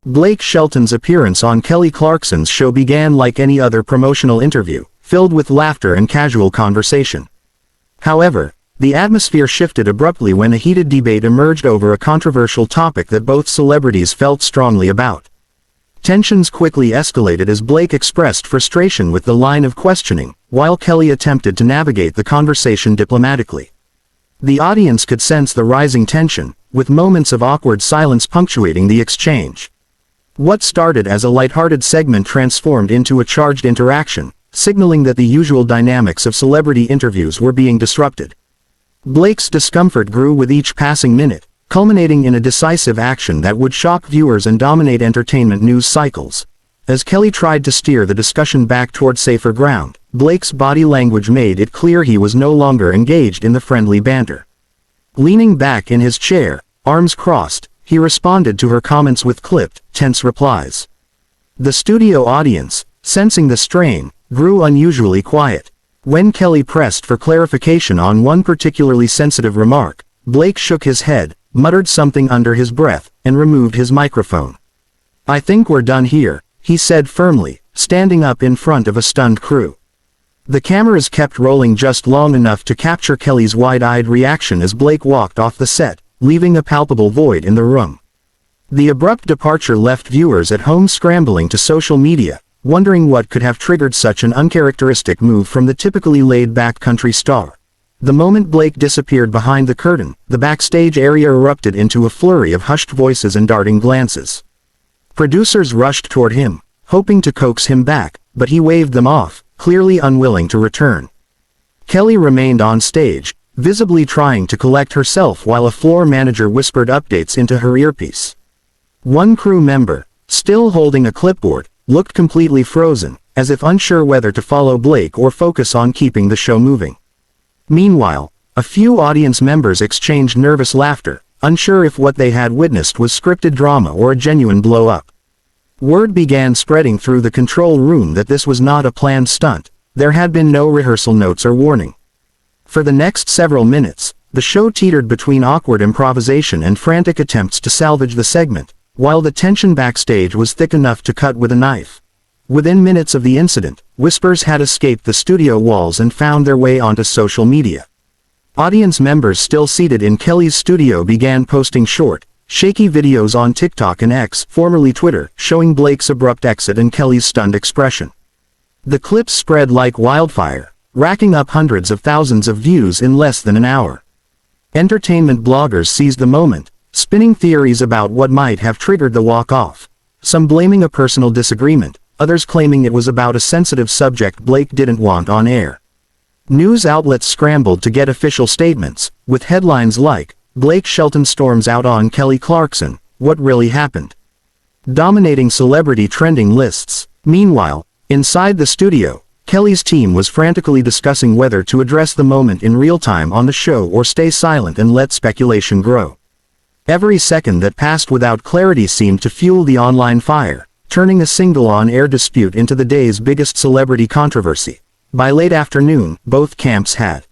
Blake Shelton's appearance on Kelly Clarkson's show began like any other promotional interview, filled with laughter and casual conversation. However, the atmosphere shifted abruptly when a heated debate emerged over a controversial topic that both celebrities felt strongly about. Tensions quickly escalated as Blake expressed frustration with the line of questioning, while Kelly attempted to navigate the conversation diplomatically. The audience could sense the rising tension, with moments of awkward silence punctuating the exchange. What started as a lighthearted segment transformed into a charged interaction, signaling that the usual dynamics of celebrity interviews were being disrupted. Blake's discomfort grew with each passing minute, culminating in a decisive action that would shock viewers and dominate entertainment news cycles. As Kelly tried to steer the discussion back toward safer ground, Blake's body language made it clear he was no longer engaged in the friendly banter. Leaning back in his chair, arms crossed, he responded to her comments with clipped, tense replies. The studio audience, sensing the strain, grew unusually quiet. When Kelly pressed for clarification on one particularly sensitive remark, Blake shook his head, muttered something under his breath, and removed his microphone. "I think we're done here," he said firmly, standing up in front of a stunned crew. The cameras kept rolling just long enough to capture Kelly's wide-eyed reaction as Blake walked off the set, leaving a palpable void in the room. The abrupt departure left viewers at home scrambling to social media, wondering what could have triggered such an uncharacteristic move from the typically laid-back country star. The moment Blake disappeared behind the curtain, the backstage area erupted into a flurry of hushed voices and darting glances. Producers rushed toward him, hoping to coax him back, but he waved them off, clearly unwilling to return. Kelly remained on stage, visibly trying to collect herself while a floor manager whispered updates into her earpiece. One crew member, still holding a clipboard, looked completely frozen, as if unsure whether to follow Blake or focus on keeping the show moving. Meanwhile, a few audience members exchanged nervous laughter, unsure if what they had witnessed was scripted drama or a genuine blow-up. Word began spreading through the control room that this was not a planned stunt. There had been no rehearsal notes or warning. For the next several minutes, the show teetered between awkward improvisation and frantic attempts to salvage the segment, while the tension backstage was thick enough to cut with a knife. Within minutes of the incident, whispers had escaped the studio walls and found their way onto social media. Audience members still seated in Kelly's studio began posting short, shaky videos on TikTok and X, formerly Twitter, showing Blake's abrupt exit and Kelly's stunned expression. The clips spread like wildfire, racking up hundreds of thousands of views in less than an hour. Entertainment bloggers seized the moment, spinning theories about what might have triggered the walk-off, some blaming a personal disagreement, others claiming it was about a sensitive subject Blake didn't want on air. News outlets scrambled to get official statements, with headlines like, "Blake Shelton storms out on Kelly Clarkson, what really happened?" dominating celebrity trending lists. Meanwhile, inside the studio, Kelly's team was frantically discussing whether to address the moment in real time on the show or stay silent and let speculation grow. Every second that passed without clarity seemed to fuel the online fire, turning a single on-air dispute into the day's biggest celebrity controversy. By late afternoon, both camps had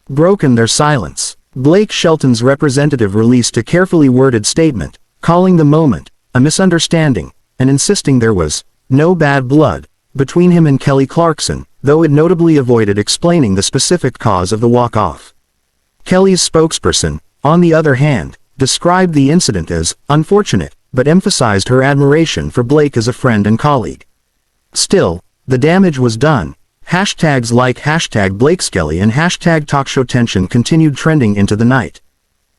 broken their silence. Blake Shelton's representative released a carefully worded statement, calling the moment a misunderstanding, and insisting there was no bad blood between him and Kelly Clarkson, though it notably avoided explaining the specific cause of the walk-off. Kelly's spokesperson, on the other hand, described the incident as unfortunate, but emphasized her admiration for Blake as a friend and colleague. Still, the damage was done. Hashtags like #BlakesKelly and #TalkShowTension continued trending into the night.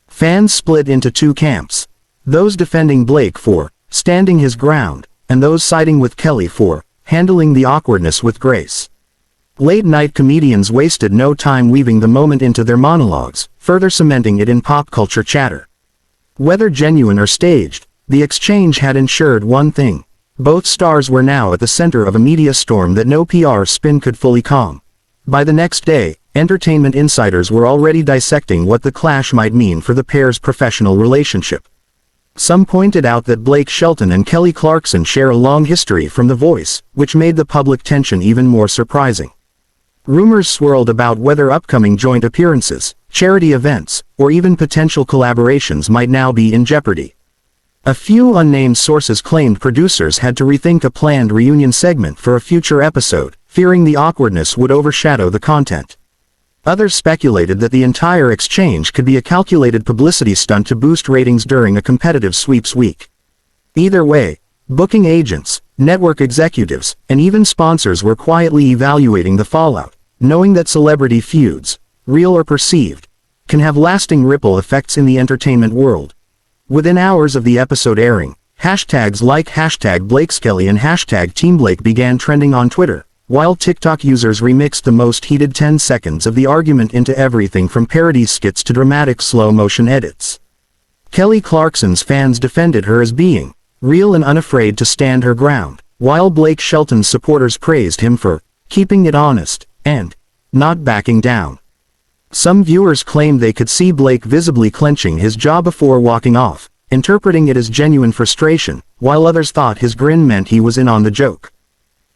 Fans split into two camps, those defending Blake for standing his ground, and those siding with Kelly for handling the awkwardness with grace. Late-night comedians wasted no time weaving the moment into their monologues, further cementing it in pop culture chatter. Whether genuine or staged, the exchange had ensured one thing. Both stars were now at the center of a media storm that no PR spin could fully calm. By the next day, entertainment insiders were already dissecting what the clash might mean for the pair's professional relationship. Some pointed out that Blake Shelton and Kelly Clarkson share a long history from The Voice, which made the public tension even more surprising. Rumors swirled about whether upcoming joint appearances, charity events, or even potential collaborations might now be in jeopardy. A few unnamed sources claimed producers had to rethink a planned reunion segment for a future episode, fearing the awkwardness would overshadow the content. Others speculated that the entire exchange could be a calculated publicity stunt to boost ratings during a competitive sweeps week. Either way, booking agents, network executives, and even sponsors were quietly evaluating the fallout, knowing that celebrity feuds, real or perceived, can have lasting ripple effects in the entertainment world. Within hours of the episode airing, hashtags like #BlakesKelly and #TeamBlake began trending on Twitter, while TikTok users remixed the most heated 10 seconds of the argument into everything from parody skits to dramatic slow-motion edits. Kelly Clarkson's fans defended her as being real and unafraid to stand her ground, while Blake Shelton's supporters praised him for keeping it honest and not backing down. Some viewers claimed they could see Blake visibly clenching his jaw before walking off, interpreting it as genuine frustration, while others thought his grin meant he was in on the joke.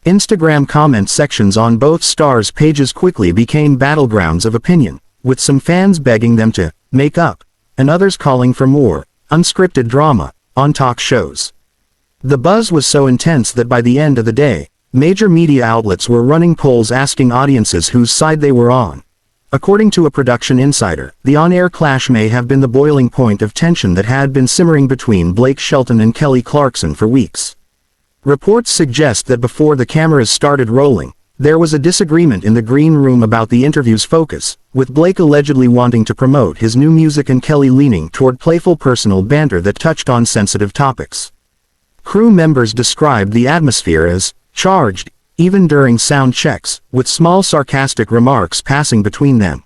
Instagram comment sections on both stars' pages quickly became battlegrounds of opinion, with some fans begging them to make up, and others calling for more unscripted drama on talk shows. The buzz was so intense that by the end of the day, major media outlets were running polls asking audiences whose side they were on. According to a production insider, the on-air clash may have been the boiling point of tension that had been simmering between Blake Shelton and Kelly Clarkson for weeks. Reports suggest that before the cameras started rolling, there was a disagreement in the green room about the interview's focus, with Blake allegedly wanting to promote his new music and Kelly leaning toward playful personal banter that touched on sensitive topics. Crew members described the atmosphere as charged, even during sound checks, with small sarcastic remarks passing between them.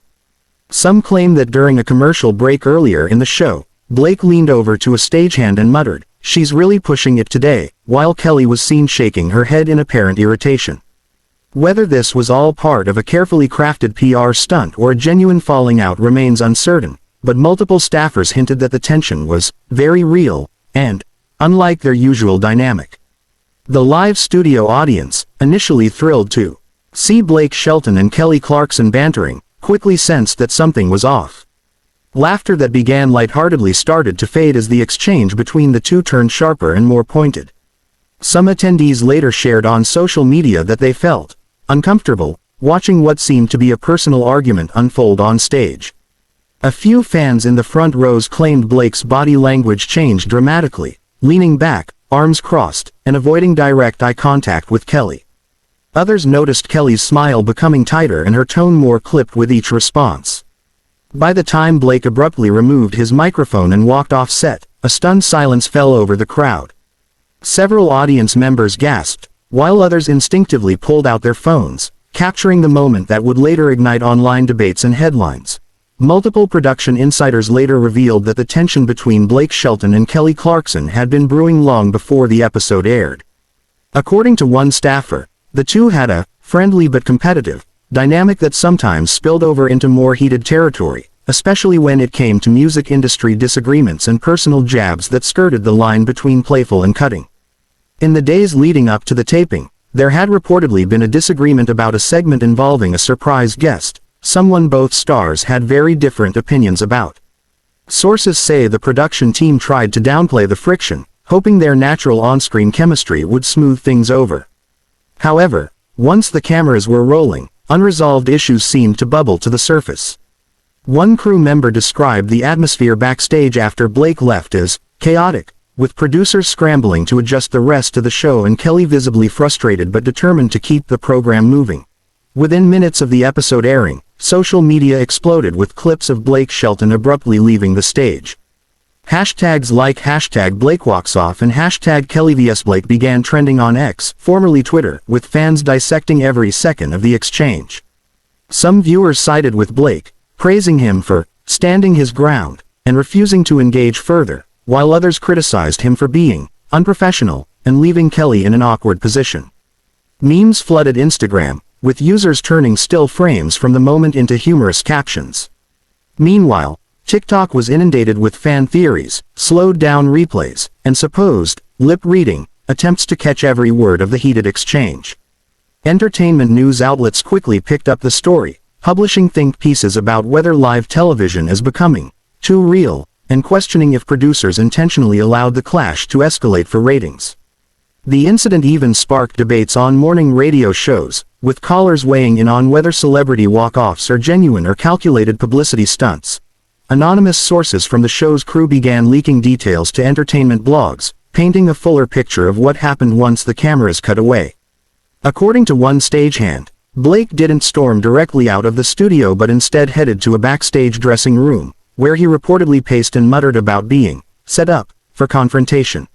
Some claim that during a commercial break earlier in the show, Blake leaned over to a stagehand and muttered, "She's really pushing it today," while Kelly was seen shaking her head in apparent irritation. Whether this was all part of a carefully crafted PR stunt or a genuine falling out remains uncertain, but multiple staffers hinted that the tension was very real and unlike their usual dynamic. The live studio audience, initially thrilled to see Blake Shelton and Kelly Clarkson bantering, quickly sensed that something was off. Laughter that began lightheartedly started to fade as the exchange between the two turned sharper and more pointed. Some attendees later shared on social media that they felt uncomfortable watching what seemed to be a personal argument unfold on stage. A few fans in the front rows claimed Blake's body language changed dramatically, leaning back, arms crossed, and avoiding direct eye contact with Kelly. Others noticed Kelly's smile becoming tighter and her tone more clipped with each response. By the time Blake abruptly removed his microphone and walked off set, a stunned silence fell over the crowd. Several audience members gasped, while others instinctively pulled out their phones, capturing the moment that would later ignite online debates and headlines. Multiple production insiders later revealed that the tension between Blake Shelton and Kelly Clarkson had been brewing long before the episode aired. According to one staffer, the two had a friendly but competitive dynamic that sometimes spilled over into more heated territory, especially when it came to music industry disagreements and personal jabs that skirted the line between playful and cutting. In the days leading up to the taping, there had reportedly been a disagreement about a segment involving a surprise guest, someone both stars had very different opinions about. Sources say the production team tried to downplay the friction, hoping their natural on-screen chemistry would smooth things over. However, once the cameras were rolling, unresolved issues seemed to bubble to the surface. One crew member described the atmosphere backstage after Blake left as chaotic, with producers scrambling to adjust the rest of the show and Kelly visibly frustrated but determined to keep the program moving. Within minutes of the episode airing, social media exploded with clips of Blake Shelton abruptly leaving the stage. Hashtags like #BlakeWalksOff and #KellyVSBlake began trending on X, formerly Twitter, with fans dissecting every second of the exchange. Some viewers sided with Blake, praising him for standing his ground and refusing to engage further, while others criticized him for being unprofessional and leaving Kelly in an awkward position. Memes flooded Instagram, with users turning still frames from the moment into humorous captions. Meanwhile, TikTok was inundated with fan theories, slowed-down replays, and supposed lip-reading attempts to catch every word of the heated exchange. Entertainment news outlets quickly picked up the story, publishing think pieces about whether live television is becoming too real and questioning if producers intentionally allowed the clash to escalate for ratings. The incident even sparked debates on morning radio shows, with callers weighing in on whether celebrity walk-offs are genuine or calculated publicity stunts. Anonymous sources from the show's crew began leaking details to entertainment blogs, painting a fuller picture of what happened once the cameras cut away. According to one stagehand, Blake didn't storm directly out of the studio but instead headed to a backstage dressing room, where he reportedly paced and muttered about being set up for confrontation.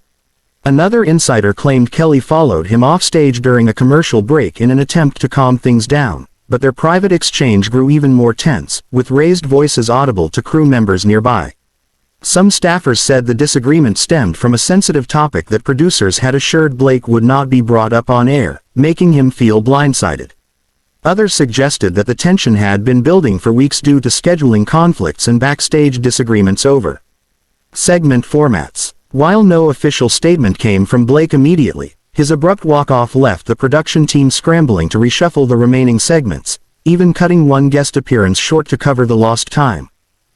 Another insider claimed Kelly followed him offstage during a commercial break in an attempt to calm things down, but their private exchange grew even more tense, with raised voices audible to crew members nearby. Some staffers said the disagreement stemmed from a sensitive topic that producers had assured Blake would not be brought up on air, making him feel blindsided. Others suggested that the tension had been building for weeks due to scheduling conflicts and backstage disagreements over segment formats. While no official statement came from Blake immediately, his abrupt walk-off left the production team scrambling to reshuffle the remaining segments, even cutting one guest appearance short to cover the lost time.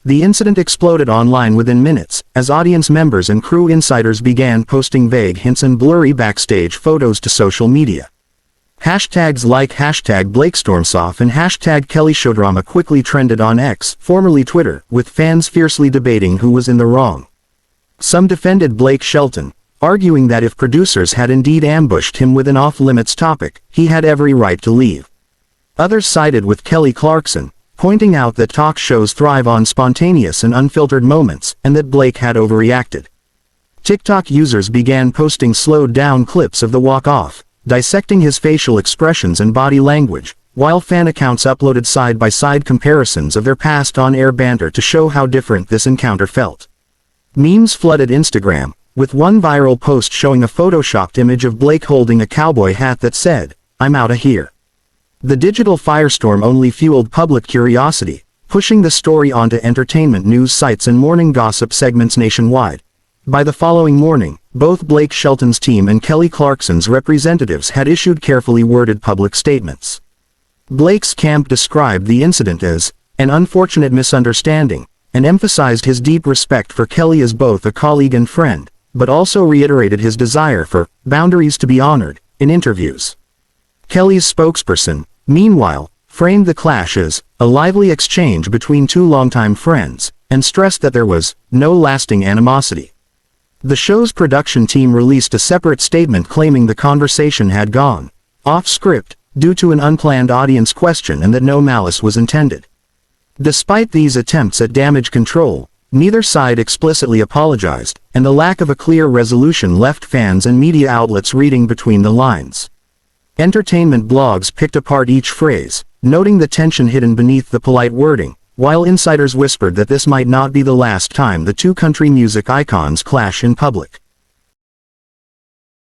The incident exploded online within minutes, as audience members and crew insiders began posting vague hints and blurry backstage photos to social media. Hashtags like #BlakeStormsOff and #KellyShowDrama quickly trended on X, formerly Twitter, with fans fiercely debating who was in the wrong. Some defended Blake Shelton, arguing that if producers had indeed ambushed him with an off-limits topic, he had every right to leave. Others sided with Kelly Clarkson, pointing out that talk shows thrive on spontaneous and unfiltered moments, and that Blake had overreacted. TikTok users began posting slowed-down clips of the walk-off, dissecting his facial expressions and body language, while fan accounts uploaded side-by-side comparisons of their past on-air banter to show how different this encounter felt. Memes flooded Instagram, with one viral post showing a photoshopped image of Blake holding a cowboy hat that said, "I'm outta here." The digital firestorm only fueled public curiosity, pushing the story onto entertainment news sites and morning gossip segments nationwide. By the following morning, both Blake Shelton's team and Kelly Clarkson's representatives had issued carefully worded public statements. Blake's camp described the incident as an unfortunate misunderstanding, and emphasized his deep respect for Kelly as both a colleague and friend, but also reiterated his desire for boundaries to be honored in interviews. Kelly's spokesperson, meanwhile, framed the clash as a lively exchange between two longtime friends, and stressed that there was no lasting animosity. The show's production team released a separate statement claiming the conversation had gone off script due to an unplanned audience question and that no malice was intended. Despite these attempts at damage control, neither side explicitly apologized, and the lack of a clear resolution left fans and media outlets reading between the lines. Entertainment blogs picked apart each phrase, noting the tension hidden beneath the polite wording, while insiders whispered that this might not be the last time the two country music icons clash in public.